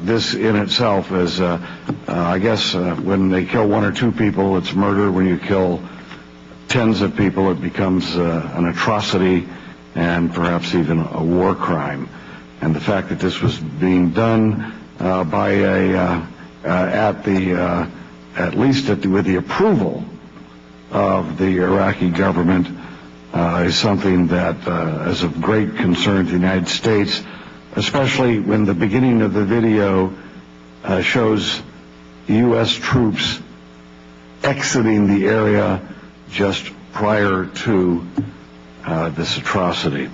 this in itself is, I guess, when they kill one or two people, it's murder. When you kill tens of people, it becomes an atrocity and perhaps even a war crime. And the fact that this was being done by at least with the approval of the Iraqi government is something that is of great concern to the United States, especially when the beginning of the video shows U.S. troops exiting the area just prior to this atrocity.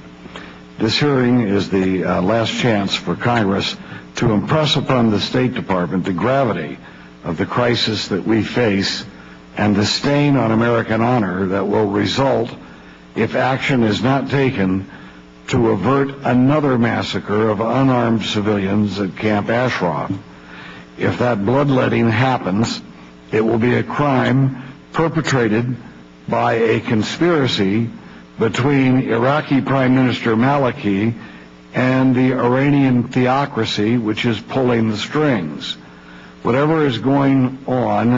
This hearing is the last chance for Congress to impress upon the State Department the gravity of the crisis that we face and the stain on American honor that will result if action is not taken to avert another massacre of unarmed civilians at Camp Ashraf. If that bloodletting happens, it will be a crime perpetrated by a conspiracy between Iraqi Prime Minister Maliki and the Iranian theocracy, which is pulling the strings. Whatever is going on,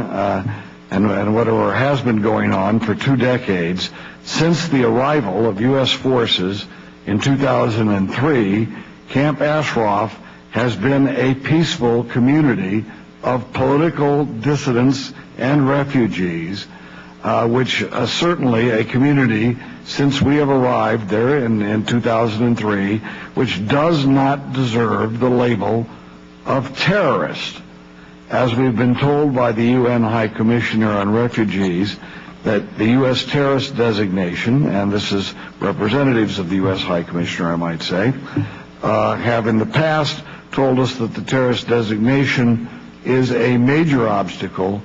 and whatever has been going on for 2 decades, since the arrival of U.S. forces in 2003, Camp Ashraf has been a peaceful community of political dissidents and refugees, which certainly a community since we have arrived there in 2003, which does not deserve the label of terrorist. As we've been told by the UN High Commissioner on Refugees, that the U.S. terrorist designation, and this is representatives of the U.S. High Commissioner, I might say, have in the past told us that the terrorist designation is a major obstacle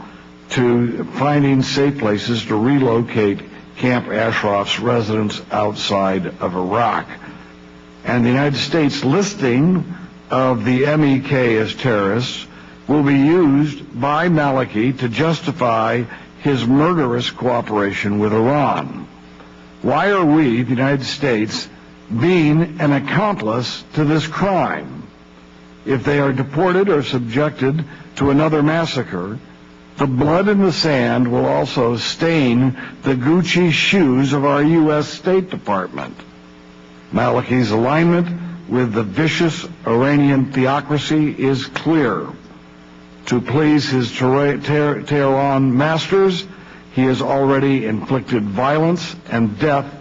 to finding safe places to relocate Camp Ashraf's residents outside of Iraq. And the United States listing of the MEK as terrorists will be used by Maliki to justify his murderous cooperation with Iran. Why are we, the United States, being an accomplice to this crime? If they are deported or subjected to another massacre, the blood in the sand will also stain the Gucci shoes of our U.S. State Department. Maliki's alignment with the vicious Iranian theocracy is clear. To please his Tehran masters, he has already inflicted violence and death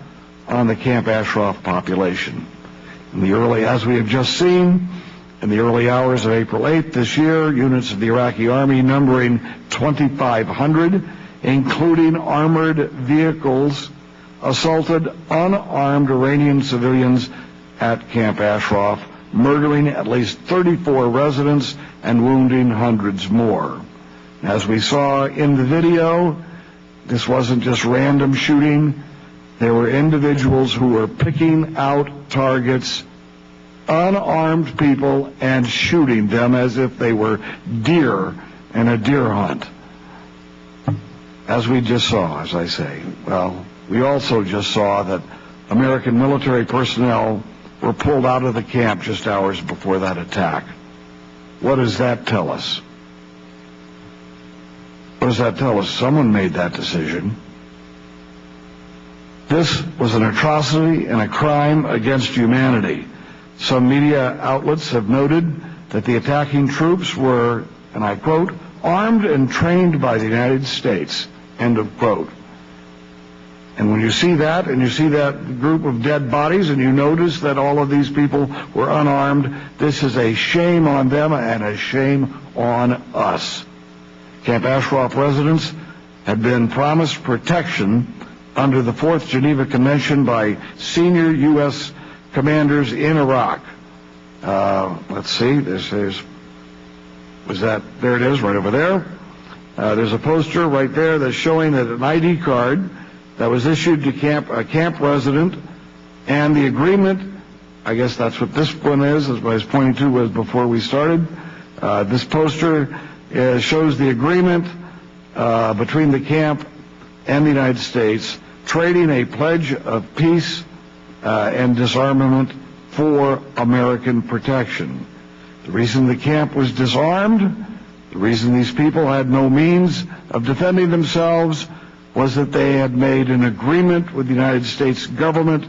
on the Camp Ashraf population. As we have just seen, in the early hours of April 8th this year, units of the Iraqi army numbering 2,500, including armored vehicles, assaulted unarmed Iranian civilians at Camp Ashraf, murdering at least 34 residents and wounding hundreds more. As we saw in the video, this wasn't just random shooting. There were individuals who were picking out targets, unarmed people, and shooting them as if they were deer in a deer hunt. As we just saw, as I say, we also just saw that American military personnel were pulled out of the camp just hours before that attack. What does that tell us? What does that tell us? Someone made that decision. This was an atrocity and a crime against humanity. Some media outlets have noted that the attacking troops were, and I quote, armed and trained by the United States, end of quote. And when you see that, and you see that group of dead bodies, and you notice that all of these people were unarmed, this is a shame on them and a shame on us. Camp Ashraf residents had been promised protection under the 4th Geneva Convention by senior U.S. commanders in Iraq. Let's see, there it is, right over there. There's a poster right there that's showing that an ID card that was issued to a camp resident, and the agreement, I guess that's what this one is, as I was pointing to was before we started. This poster shows the agreement between the camp and the United States, trading a pledge of peace and disarmament for American protection. The reason the camp was disarmed, the reason these people had no means of defending themselves, was that they had made an agreement with the United States government